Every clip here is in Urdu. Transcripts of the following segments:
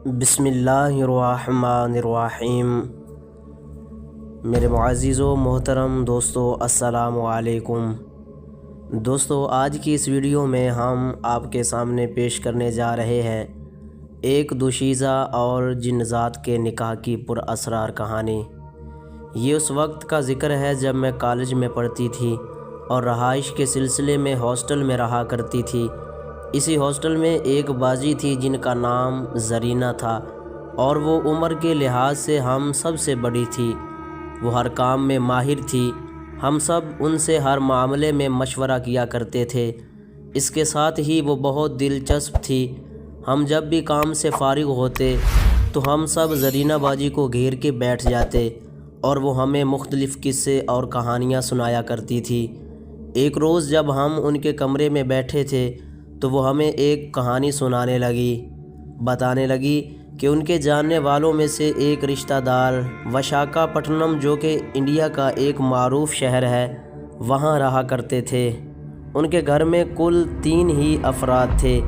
بسم اللہ الرحمن الرحیم۔ میرے معزز و محترم دوستو، السلام علیکم۔ دوستو، آج کی اس ویڈیو میں ہم آپ کے سامنے پیش کرنے جا رہے ہیں ایک دوشیزہ اور جن ذات کے نکاح کی پر اسرار کہانی۔ یہ اس وقت کا ذکر ہے جب میں کالج میں پڑھتی تھی اور رہائش کے سلسلے میں ہاسٹل میں رہا کرتی تھی۔ اسی ہاسٹل میں ایک باجی تھی جن کا نام زرینہ تھا اور وہ عمر کے لحاظ سے ہم سب سے بڑی تھی۔ وہ ہر کام میں ماہر تھی، ہم سب ان سے ہر معاملے میں مشورہ کیا کرتے تھے۔ اس کے ساتھ ہی وہ بہت دلچسپ تھی۔ ہم جب بھی کام سے فارغ ہوتے تو ہم سب زرینہ باجی کو گھیر کے بیٹھ جاتے اور وہ ہمیں مختلف قصے اور کہانیاں سنایا کرتی تھی۔ ایک روز جب ہم ان کے کمرے میں بیٹھے تھے تو وہ ہمیں ایک کہانی سنانے لگی، بتانے لگی کہ ان کے جاننے والوں میں سے ایک رشتہ دار وشاکھاپٹنم، جو کہ انڈیا کا ایک معروف شہر ہے، وہاں رہا کرتے تھے۔ ان کے گھر میں کل 3 ہی افراد تھے،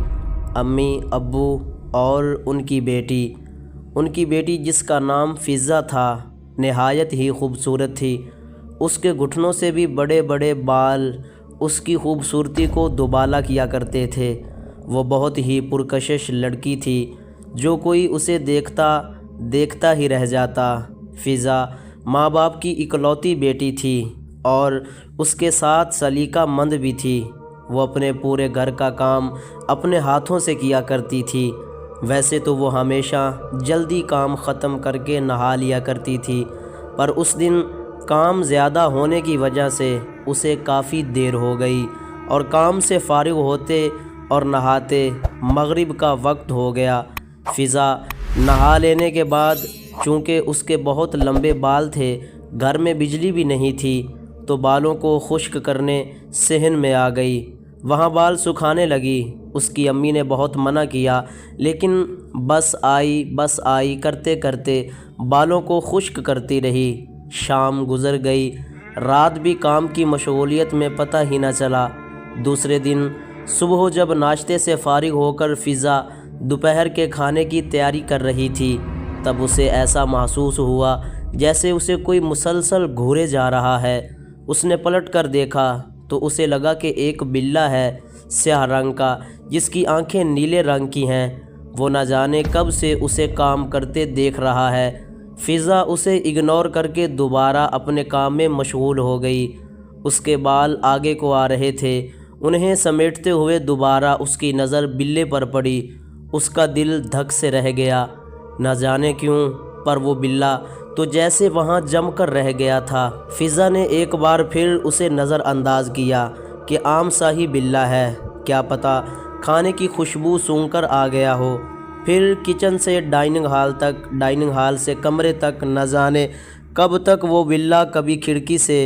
امی، ابو اور ان کی بیٹی۔ ان کی بیٹی جس کا نام فضہ تھا نہایت ہی خوبصورت تھی۔ اس کے گھٹنوں سے بھی بڑے بڑے بال اس کی خوبصورتی کو دوبالا کیا کرتے تھے۔ وہ بہت ہی پرکشش لڑکی تھی، جو کوئی اسے دیکھتا ہی رہ جاتا۔ فضہ ماں باپ کی اکلوتی بیٹی تھی اور اس کے ساتھ سلیقہ مند بھی تھی۔ وہ اپنے پورے گھر کا کام اپنے ہاتھوں سے کیا کرتی تھی۔ ویسے تو وہ ہمیشہ جلدی کام ختم کر کے نہا لیا کرتی تھی، پر اس دن کام زیادہ ہونے کی وجہ سے اسے کافی دیر ہو گئی اور کام سے فارغ ہوتے اور نہاتے مغرب کا وقت ہو گیا۔ فضہ نہا لینے کے بعد، چونکہ اس کے بہت لمبے بال تھے، گھر میں بجلی بھی نہیں تھی، تو بالوں کو خشک کرنے صحن میں آ گئی۔ وہاں بال سکھانے لگی۔ اس کی امی نے بہت منع کیا، لیکن بس آئی کرتے کرتے بالوں کو خشک کرتی رہی۔ شام گزر گئی، رات بھی کام کی مشغولیت میں پتہ ہی نہ چلا۔ دوسرے دن صبح جب ناشتے سے فارغ ہو کر فضہ دوپہر کے کھانے کی تیاری کر رہی تھی، تب اسے ایسا محسوس ہوا جیسے اسے کوئی مسلسل گھورے جا رہا ہے۔ اس نے پلٹ کر دیکھا تو اسے لگا کہ ایک بلّا ہے سیاہ رنگ کا، جس کی آنکھیں نیلے رنگ کی ہیں۔ وہ نہ جانے کب سے اسے کام کرتے دیکھ رہا ہے۔ فضہ اسے اگنور کر کے دوبارہ اپنے کام میں مشغول ہو گئی۔ اس کے بال آگے کو آ رہے تھے، انہیں سمیٹتے ہوئے دوبارہ اس کی نظر بلے پر پڑی۔ اس کا دل دھک سے رہ گیا، نہ جانے کیوں، پر وہ بلّا تو جیسے وہاں جم کر رہ گیا تھا۔ فضہ نے ایک بار پھر اسے نظر انداز کیا کہ عام سا ہی بلّا ہے، کیا پتہ کھانے کی خوشبو سونگھ کر آ گیا ہو۔ پھر کچن سے ڈائننگ ہال تک، ڈائننگ ہال سے کمرے تک، نہ جانے کب تک وہ بلّا کبھی کھڑکی سے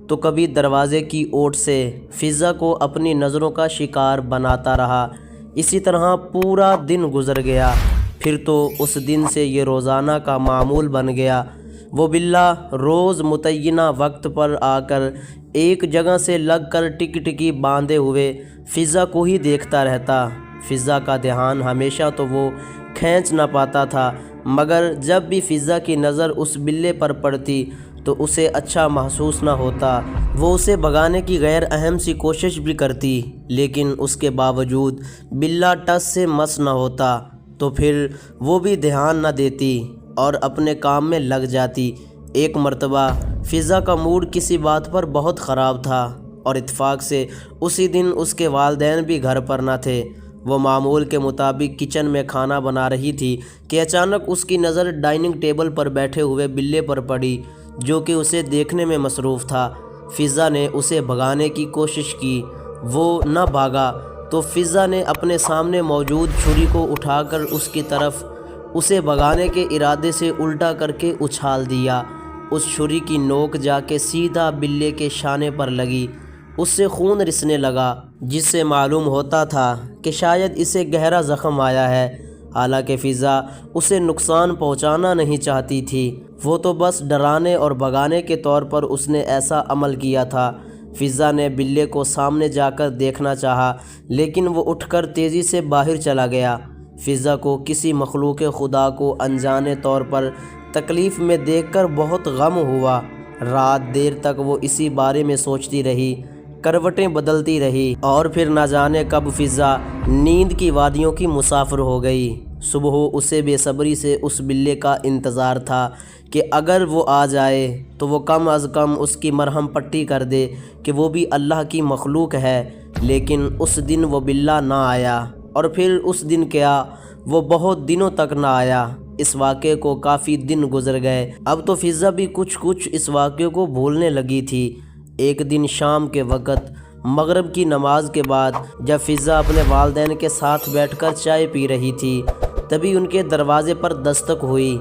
تو کبھی دروازے کی اوٹ سے فضہ کو اپنی نظروں کا شکار بناتا رہا۔ اسی طرح پورا دن گزر گیا۔ پھر تو اس دن سے یہ روزانہ کا معمول بن گیا۔ وہ بلّا روز متعینہ وقت پر آ کر ایک جگہ سے لگ کر ٹکی باندھے ہوئے فضہ کو ہی دیکھتا رہتا۔ فضہ کا دھیان ہمیشہ تو وہ کھینچ نہ پاتا تھا، مگر جب بھی فضہ کی نظر اس بلّے پر پڑتی تو اسے اچھا محسوس نہ ہوتا۔ وہ اسے بھگانے کی غیر اہم سی کوشش بھی کرتی، لیکن اس کے باوجود بلّا ٹس سے مس نہ ہوتا، تو پھر وہ بھی دھیان نہ دیتی اور اپنے کام میں لگ جاتی۔ ایک مرتبہ فضہ کا موڈ کسی بات پر بہت خراب تھا اور اتفاق سے اسی دن اس کے والدین بھی گھر پر نہ تھے۔ وہ معمول کے مطابق کچن میں کھانا بنا رہی تھی کہ اچانک اس کی نظر ڈائننگ ٹیبل پر بیٹھے ہوئے بلّے پر پڑی، جو کہ اسے دیکھنے میں مصروف تھا۔ فضہ نے اسے بھگانے کی کوشش کی، وہ نہ بھاگا تو فضہ نے اپنے سامنے موجود چھری کو اٹھا کر اس کی طرف اسے بھگانے کے ارادے سے الٹا کر کے اچھال دیا۔ اس چھری کی نوک جا کے سیدھا بلّے کے شانے پر لگی۔ اس سے خون رسنے لگا، جس سے معلوم ہوتا تھا کہ شاید اسے گہرا زخم آیا ہے۔ حالانکہ فضہ اسے نقصان پہنچانا نہیں چاہتی تھی، وہ تو بس ڈرانے اور بھگانے کے طور پر اس نے ایسا عمل کیا تھا۔ فضہ نے بلّے کو سامنے جا کر دیکھنا چاہا، لیکن وہ اٹھ کر تیزی سے باہر چلا گیا۔ فضا کو کسی مخلوق خدا کو انجانے طور پر تکلیف میں دیکھ کر بہت غم ہوا۔ رات دیر تک وہ اسی بارے میں سوچتی رہی، کروٹیں بدلتی رہی، اور پھر نہ جانے کب فضا نیند کی وادیوں کی مسافر ہو گئی۔ صبح اسے بے صبری سے اس بلے کا انتظار تھا کہ اگر وہ آ جائے تو وہ کم از کم اس کی مرہم پٹی کر دے کہ وہ بھی اللہ کی مخلوق ہے۔ لیکن اس دن وہ بلہ نہ آیا، اور پھر اس دن کیا، وہ بہت دنوں تک نہ آیا۔ اس واقعے کو کافی دن گزر گئے۔ اب تو فضا بھی کچھ اس واقعے کو بھولنے لگی تھی۔ ایک دن شام کے وقت مغرب کی نماز کے بعد جب فضا اپنے والدین کے ساتھ بیٹھ کر چائے پی رہی تھی، تبھی ان کے دروازے پر دستک ہوئی۔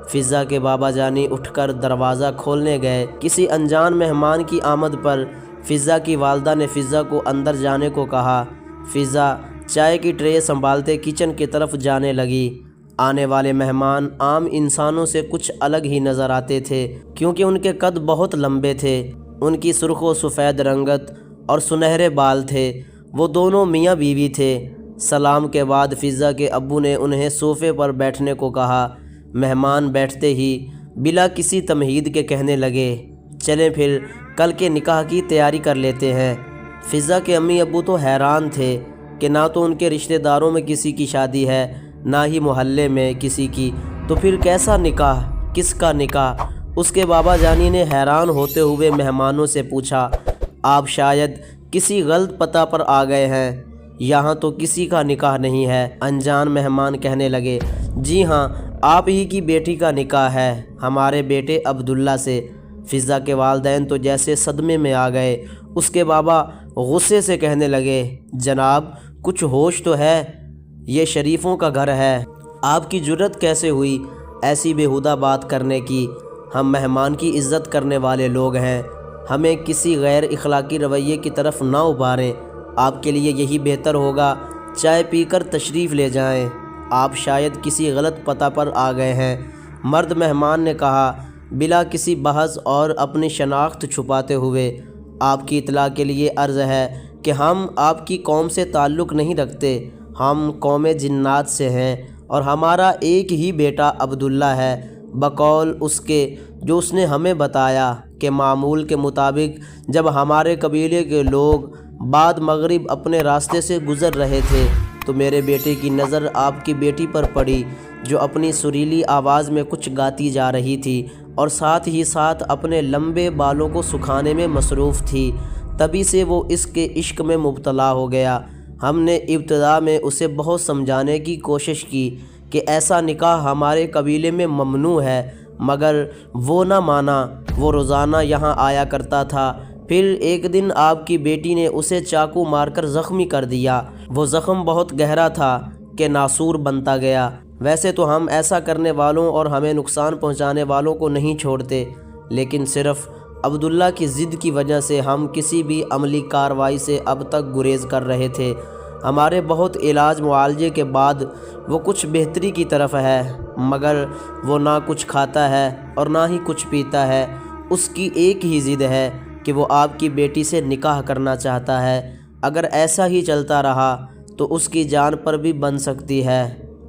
فضا کے بابا جانی اٹھ کر دروازہ کھولنے گئے۔ کسی انجان مہمان کی آمد پر فضا کی والدہ نے فضا کو اندر جانے کو کہا۔ فضا چائے کی ٹرے سنبھالتے کچن کی طرف جانے لگی۔ آنے والے مہمان عام انسانوں سے کچھ الگ ہی نظر آتے تھے، کیونکہ ان کے قد بہت لمبے تھے۔ ان کی سرخ و سفید رنگت اور سنہرے بال تھے۔ وہ دونوں میاں بیوی تھے۔ سلام کے بعد فضا کے ابو نے انہیں صوفے پر بیٹھنے کو کہا۔ مہمان بیٹھتے ہی بلا کسی تمہید کے کہنے لگے، چلیں پھر کل کے نکاح کی تیاری کر لیتے ہیں۔ فضا کے امی ابو تو حیران تھے کہ نہ تو ان کے رشتہ داروں میں کسی کی شادی ہے، نہ ہی محلے میں کسی کی، تو پھر کیسا نکاح، کس کا نکاح؟ اس کے بابا جانی نے حیران ہوتے ہوئے مہمانوں سے پوچھا، آپ شاید کسی غلط پتہ پر آ گئے ہیں، یہاں تو کسی کا نکاح نہیں ہے۔ انجان مہمان کہنے لگے، جی ہاں، آپ ہی کی بیٹی کا نکاح ہے، ہمارے بیٹے عبداللہ سے۔ فضا کے والدین تو جیسے صدمے میں آ گئے۔ اس کے بابا غصے سے کہنے لگے، جناب کچھ ہوش تو ہے، یہ شریفوں کا گھر ہے، آپ کی جرت کیسے ہوئی ایسی بیہودہ بات کرنے کی؟ ہم مہمان کی عزت کرنے والے لوگ ہیں، ہمیں کسی غیر اخلاقی رویے کی طرف نہ ابھاریں۔ آپ کے لیے یہی بہتر ہوگا چائے پی کر تشریف لے جائیں، آپ شاید کسی غلط پتہ پر آ گئے ہیں۔ مرد مہمان نے کہا، بلا کسی بحث اور اپنی شناخت چھپاتے ہوئے، آپ کی اطلاع کے لیے عرض ہے کہ ہم آپ کی قوم سے تعلق نہیں رکھتے، ہم قوم جنات سے ہیں، اور ہمارا ایک ہی بیٹا عبداللہ ہے، بقول اس کے جو اس نے ہمیں بتایا کہ معمول کے مطابق جب ہمارے قبیلے کے لوگ بعد مغرب اپنے راستے سے گزر رہے تھے تو میرے بیٹے کی نظر آپ کی بیٹی پر پڑی، جو اپنی سریلی آواز میں کچھ گاتی جا رہی تھی اور ساتھ ہی ساتھ اپنے لمبے بالوں کو سکھانے میں مصروف تھی۔ تبھی سے وہ اس کے عشق میں مبتلا ہو گیا۔ ہم نے ابتدا میں اسے بہت سمجھانے کی کوشش کی کہ ایسا نکاح ہمارے قبیلے میں ممنوع ہے، مگر وہ نہ مانا۔ وہ روزانہ یہاں آیا کرتا تھا، پھر ایک دن آپ کی بیٹی نے اسے چاقو مار کر زخمی کر دیا۔ وہ زخم بہت گہرا تھا کہ ناسور بنتا گیا۔ ویسے تو ہم ایسا کرنے والوں اور ہمیں نقصان پہنچانے والوں کو نہیں چھوڑتے، لیکن صرف عبداللہ کی ضد کی وجہ سے ہم کسی بھی عملی کارروائی سے اب تک گریز کر رہے تھے۔ ہمارے بہت علاج معالجے کے بعد وہ کچھ بہتری کی طرف ہے، مگر وہ نہ کچھ کھاتا ہے اور نہ ہی کچھ پیتا ہے۔ اس کی ایک ہی ضد ہے کہ وہ آپ کی بیٹی سے نکاح کرنا چاہتا ہے۔ اگر ایسا ہی چلتا رہا تو اس کی جان پر بھی بن سکتی ہے۔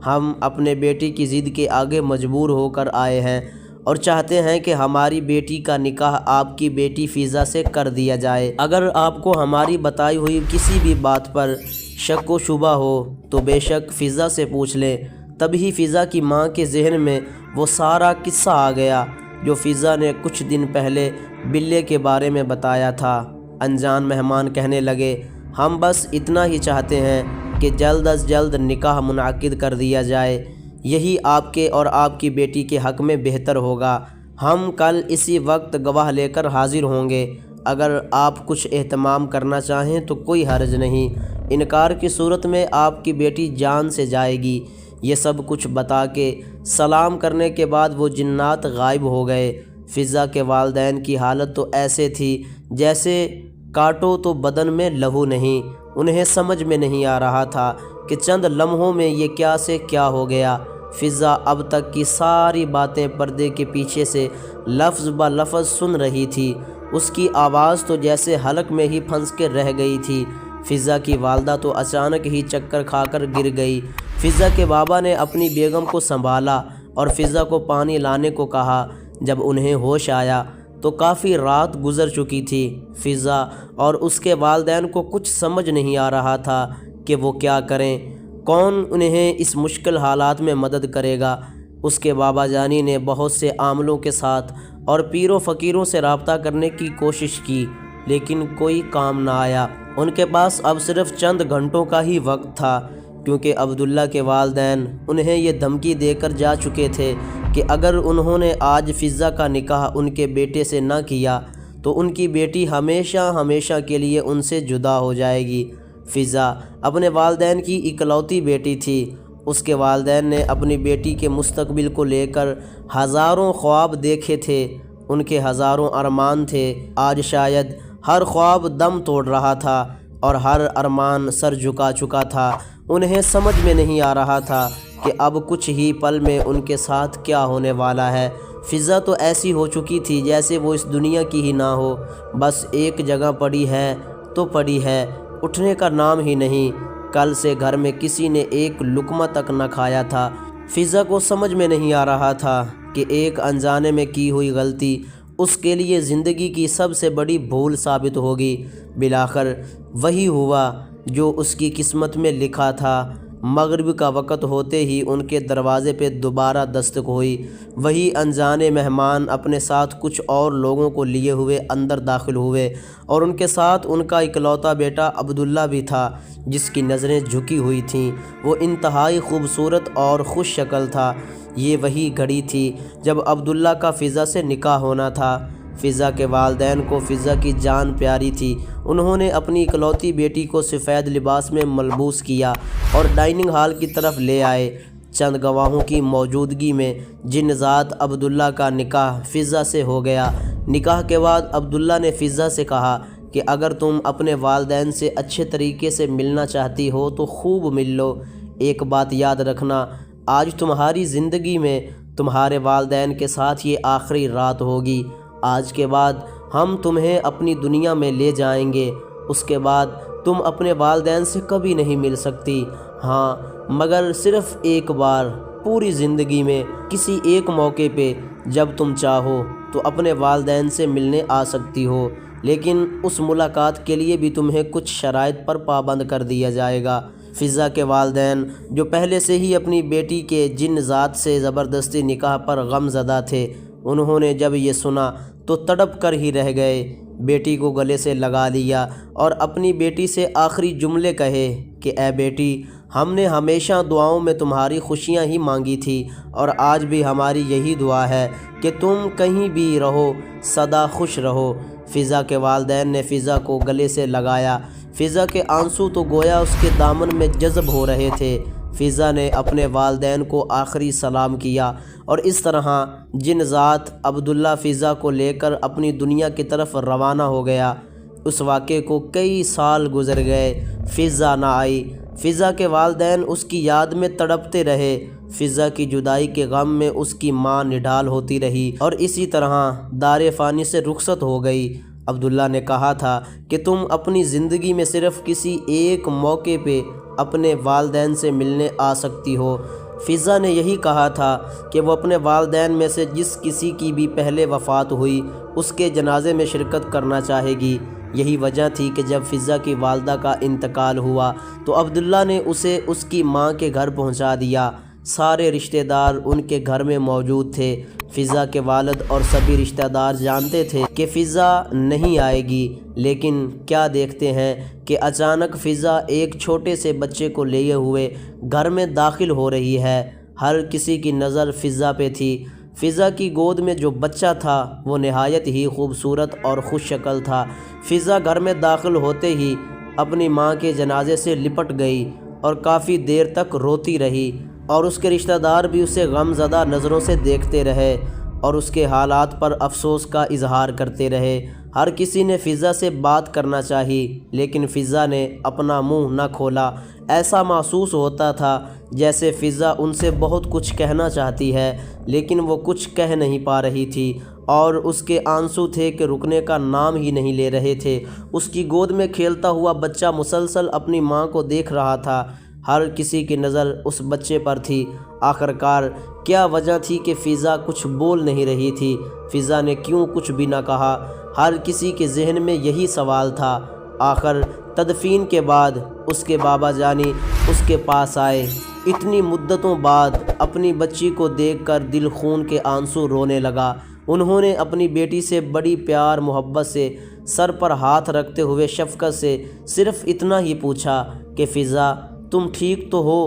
ہم اپنے بیٹی کی ضد کے آگے مجبور ہو کر آئے ہیں اور چاہتے ہیں کہ ہماری بیٹی کا نکاح آپ کی بیٹی فضا سے کر دیا جائے۔ اگر آپ کو ہماری بتائی ہوئی کسی بھی بات پر شک و شبہ ہو تو بے شک فضا سے پوچھ لیں۔ تبھی فضا کی ماں کے ذہن میں وہ سارا قصہ آ گیا جو فضا نے کچھ دن پہلے بلے کے بارے میں بتایا تھا۔ انجان مہمان کہنے لگے، ہم بس اتنا ہی چاہتے ہیں کہ جلد از جلد نکاح منعقد کر دیا جائے، یہی آپ کے اور آپ کی بیٹی کے حق میں بہتر ہوگا۔ ہم کل اسی وقت گواہ لے کر حاضر ہوں گے۔ اگر آپ کچھ اہتمام کرنا چاہیں تو کوئی حرج نہیں، انکار کی صورت میں آپ کی بیٹی جان سے جائے گی۔ یہ سب کچھ بتا کے سلام کرنے کے بعد وہ جنات غائب ہو گئے۔ فضا کے والدین کی حالت تو ایسے تھی جیسے کاٹو تو بدن میں لہو نہیں۔ انہیں سمجھ میں نہیں آ رہا تھا کہ چند لمحوں میں یہ کیا سے کیا ہو گیا۔ فضا اب تک کی ساری باتیں پردے کے پیچھے سے لفظ بہ لفظ سن رہی تھی۔ اس کی آواز تو جیسے حلق میں ہی پھنس کے رہ گئی تھی۔ فضا کی والدہ تو اچانک ہی چکر کھا کر گر گئی۔ فضا کے بابا نے اپنی بیگم کو سنبھالا اور فضا کو پانی لانے کو کہا۔ جب انہیں ہوش آیا تو کافی رات گزر چکی تھی۔ فضا اور اس کے والدین کو کچھ سمجھ نہیں آ رہا تھا کہ وہ کیا کریں، کون انہیں اس مشکل حالات میں مدد کرے گا۔ اس کے بابا جانی نے بہت سے عاملوں کے ساتھ اور پیر و فقیروں سے رابطہ کرنے کی کوشش کی، لیکن کوئی کام نہ آیا۔ ان کے پاس اب صرف چند گھنٹوں کا ہی وقت تھا، کیونکہ عبداللہ کے والدین انہیں یہ دھمکی دے کر جا چکے تھے کہ اگر انہوں نے آج فضا کا نکاح ان کے بیٹے سے نہ کیا تو ان کی بیٹی ہمیشہ ہمیشہ کے لیے ان سے جدا ہو جائے گی۔ فضا اپنے والدین کی اکلوتی بیٹی تھی۔ اس کے والدین نے اپنی بیٹی کے مستقبل کو لے کر ہزاروں خواب دیکھے تھے، ان کے ہزاروں ارمان تھے۔ آج شاید ہر خواب دم توڑ رہا تھا اور ہر ارمان سر جھکا چکا تھا۔ انہیں سمجھ میں نہیں آ رہا تھا کہ اب کچھ ہی پل میں ان کے ساتھ کیا ہونے والا ہے۔ فضا تو ایسی ہو چکی تھی جیسے وہ اس دنیا کی ہی نہ ہو، بس ایک جگہ پڑی ہے تو پڑی ہے، اٹھنے کا نام ہی نہیں۔ کل سے گھر میں کسی نے ایک لقمہ تک نہ کھایا تھا۔ فضا کو سمجھ میں نہیں آ رہا تھا کہ ایک انجانے میں کی ہوئی غلطی اس کے لیے زندگی کی سب سے بڑی بھول ثابت ہوگی۔ بالآخر وہی ہوا جو اس کی قسمت میں لکھا تھا۔ مغرب کا وقت ہوتے ہی ان کے دروازے پہ دوبارہ دستک ہوئی۔ وہی انجانے مہمان اپنے ساتھ کچھ اور لوگوں کو لیے ہوئے اندر داخل ہوئے، اور ان کے ساتھ ان کا اکلوتا بیٹا عبداللہ بھی تھا، جس کی نظریں جھکی ہوئی تھیں۔ وہ انتہائی خوبصورت اور خوش شکل تھا۔ یہ وہی گھڑی تھی جب عبداللہ کا فضا سے نکاح ہونا تھا۔ فضا کے والدین کو فضا کی جان پیاری تھی۔ انہوں نے اپنی اکلوتی بیٹی کو سفید لباس میں ملبوس کیا اور ڈائننگ ہال کی طرف لے آئے۔ چند گواہوں کی موجودگی میں جن ذات عبداللہ کا نکاح فضا سے ہو گیا۔ نکاح کے بعد عبداللہ نے فضا سے کہا کہ اگر تم اپنے والدین سے اچھے طریقے سے ملنا چاہتی ہو تو خوب مل لو۔ ایک بات یاد رکھنا، آج تمہاری زندگی میں تمہارے والدین کے ساتھ یہ آخری رات ہوگی۔ آج کے بعد ہم تمہیں اپنی دنیا میں لے جائیں گے۔ اس کے بعد تم اپنے والدین سے کبھی نہیں مل سکتی، ہاں مگر صرف ایک بار پوری زندگی میں کسی ایک موقع پہ جب تم چاہو تو اپنے والدین سے ملنے آ سکتی ہو، لیکن اس ملاقات کے لیے بھی تمہیں کچھ شرائط پر پابند کر دیا جائے گا۔ فضا کے والدین جو پہلے سے ہی اپنی بیٹی کے جن ذات سے زبردستی نکاح پر غم زدہ تھے، انہوں نے جب یہ سنا تو تڑپ کر ہی رہ گئے۔ بیٹی کو گلے سے لگا لیا اور اپنی بیٹی سے آخری جملے کہے کہ اے بیٹی، ہم نے ہمیشہ دعاؤں میں تمہاری خوشیاں ہی مانگی تھی، اور آج بھی ہماری یہی دعا ہے کہ تم کہیں بھی رہو سدا خوش رہو۔ فضا کے والدین نے فضا کو گلے سے لگایا۔ فضا کے آنسو تو گویا اس کے دامن میں جذب ہو رہے تھے۔ فضا نے اپنے والدین کو آخری سلام کیا، اور اس طرح جن ذات عبداللہ فضا کو لے کر اپنی دنیا کی طرف روانہ ہو گیا۔ اس واقعے کو کئی سال گزر گئے، فضا نہ آئی۔ فضا کے والدین اس کی یاد میں تڑپتے رہے۔ فضا کی جدائی کے غم میں اس کی ماں نڈھال ہوتی رہی اور اسی طرح دار فانی سے رخصت ہو گئی۔ عبداللہ نے کہا تھا کہ تم اپنی زندگی میں صرف کسی ایک موقع پہ اپنے والدین سے ملنے آ سکتی ہو۔ فضا نے یہی کہا تھا کہ وہ اپنے والدین میں سے جس کسی کی بھی پہلے وفات ہوئی اس کے جنازے میں شرکت کرنا چاہے گی۔ یہی وجہ تھی کہ جب فضا کی والدہ کا انتقال ہوا تو عبداللہ نے اسے اس کی ماں کے گھر پہنچا دیا۔ سارے رشتہ دار ان کے گھر میں موجود تھے۔ فضا کے والد اور سبھی رشتہ دار جانتے تھے کہ فضا نہیں آئے گی، لیکن کیا دیکھتے ہیں کہ اچانک فضا ایک چھوٹے سے بچے کو لیے ہوئے گھر میں داخل ہو رہی ہے۔ ہر کسی کی نظر فضا پہ تھی۔ فضا کی گود میں جو بچہ تھا وہ نہایت ہی خوبصورت اور خوش شکل تھا۔ فضا گھر میں داخل ہوتے ہی اپنی ماں کے جنازے سے لپٹ گئی اور کافی دیر تک روتی رہی، اور اس کے رشتہ دار بھی اسے غم زدہ نظروں سے دیکھتے رہے اور اس کے حالات پر افسوس کا اظہار کرتے رہے۔ ہر کسی نے فضا سے بات کرنا چاہی، لیکن فضا نے اپنا منہ نہ کھولا۔ ایسا محسوس ہوتا تھا جیسے فضا ان سے بہت کچھ کہنا چاہتی ہے، لیکن وہ کچھ کہہ نہیں پا رہی تھی، اور اس کے آنسو تھے کہ رکنے کا نام ہی نہیں لے رہے تھے۔ اس کی گود میں کھیلتا ہوا بچہ مسلسل اپنی ماں کو دیکھ رہا تھا۔ ہر کسی کی نظر اس بچے پر تھی۔ آخرکار کیا وجہ تھی کہ فضا کچھ بول نہیں رہی تھی؟ فضا نے کیوں کچھ بھی نہ کہا؟ ہر کسی کے ذہن میں یہی سوال تھا۔ آخر تدفین کے بعد اس کے بابا جانی اس کے پاس آئے۔ اتنی مدتوں بعد اپنی بچی کو دیکھ کر دل خون کے آنسو رونے لگا۔ انہوں نے اپنی بیٹی سے بڑی پیار محبت سے سر پر ہاتھ رکھتے ہوئے شفقت سے صرف اتنا ہی پوچھا کہ فضا تم ٹھیک تو ہو،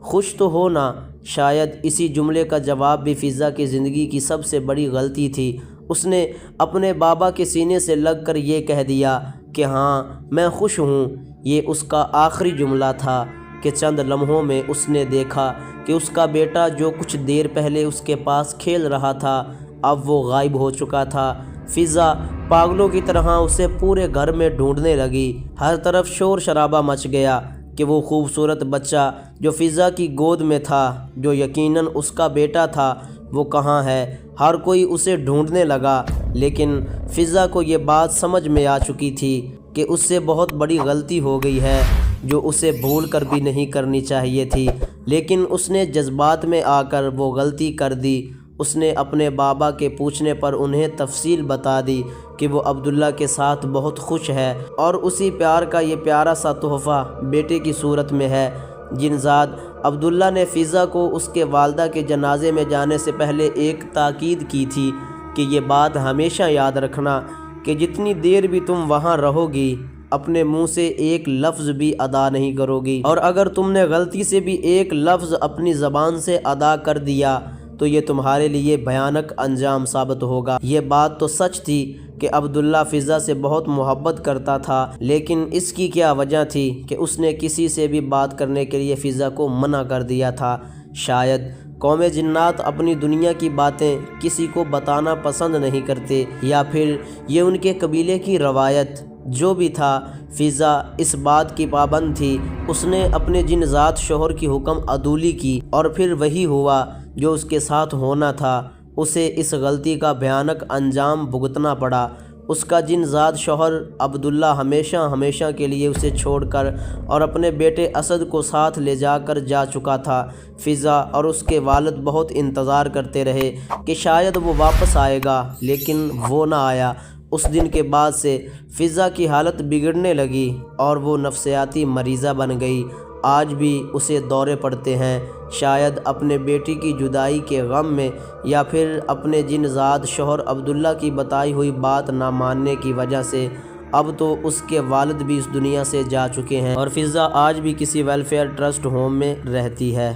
خوش تو ہو نا؟ شاید اسی جملے کا جواب بھی فضا کی زندگی کی سب سے بڑی غلطی تھی۔ اس نے اپنے بابا کے سینے سے لگ کر یہ کہہ دیا کہ ہاں میں خوش ہوں۔ یہ اس کا آخری جملہ تھا کہ چند لمحوں میں اس نے دیکھا کہ اس کا بیٹا جو کچھ دیر پہلے اس کے پاس کھیل رہا تھا اب وہ غائب ہو چکا تھا۔ فضا پاگلوں کی طرح اسے پورے گھر میں ڈھونڈنے لگی۔ ہر طرف شور شرابہ مچ گیا کہ وہ خوبصورت بچہ جو فضا کی گود میں تھا، جو یقیناً اس کا بیٹا تھا، وہ کہاں ہے؟ ہر کوئی اسے ڈھونڈنے لگا، لیکن فضا کو یہ بات سمجھ میں آ چکی تھی کہ اس سے بہت بڑی غلطی ہو گئی ہے جو اسے بھول کر بھی نہیں کرنی چاہیے تھی، لیکن اس نے جذبات میں آ کر وہ غلطی کر دی۔ اس نے اپنے بابا کے پوچھنے پر انہیں تفصیل بتا دی کہ وہ عبداللہ کے ساتھ بہت خوش ہے اور اسی پیار کا یہ پیارا سا تحفہ بیٹے کی صورت میں ہے۔ جنزاد عبداللہ نے فضا کو اس کے والدہ کے جنازے میں جانے سے پہلے ایک تاکید کی تھی کہ یہ بات ہمیشہ یاد رکھنا کہ جتنی دیر بھی تم وہاں رہو گی اپنے منہ سے ایک لفظ بھی ادا نہیں کرو گی، اور اگر تم نے غلطی سے بھی ایک لفظ اپنی زبان سے ادا کر دیا تو یہ تمہارے لیے بھیانک انجام ثابت ہوگا۔ یہ بات تو سچ تھی کہ عبداللہ فضا سے بہت محبت کرتا تھا، لیکن اس کی کیا وجہ تھی کہ اس نے کسی سے بھی بات کرنے کے لیے فضا کو منع کر دیا تھا؟ شاید قوم جنات اپنی دنیا کی باتیں کسی کو بتانا پسند نہیں کرتے، یا پھر یہ ان کے قبیلے کی روایت۔ جو بھی تھا، فضا اس بات کی پابند تھی۔ اس نے اپنے جنزاد شوہر کی حکم عدولی کی اور پھر وہی ہوا جو اس کے ساتھ ہونا تھا۔ اسے اس غلطی کا بھیانک انجام بھگتنا پڑا۔ اس کا جنزاد شوہر عبداللہ ہمیشہ کے لیے اسے چھوڑ کر اور اپنے بیٹے اسد کو ساتھ لے جا چکا تھا۔ فضا اور اس کے والد بہت انتظار کرتے رہے کہ شاید وہ واپس آئے گا، لیکن وہ نہ آیا۔ اس دن کے بعد سے فضا کی حالت بگڑنے لگی اور وہ نفسیاتی مریضہ بن گئی۔ آج بھی اسے دورے پڑتے ہیں، شاید اپنے بیٹی کی جدائی کے غم میں، یا پھر اپنے جنزاد شوہر عبداللہ کی بتائی ہوئی بات نہ ماننے کی وجہ سے۔ اب تو اس کے والد بھی اس دنیا سے جا چکے ہیں اور فضا آج بھی کسی ویلفیئر ٹرسٹ ہوم میں رہتی ہے۔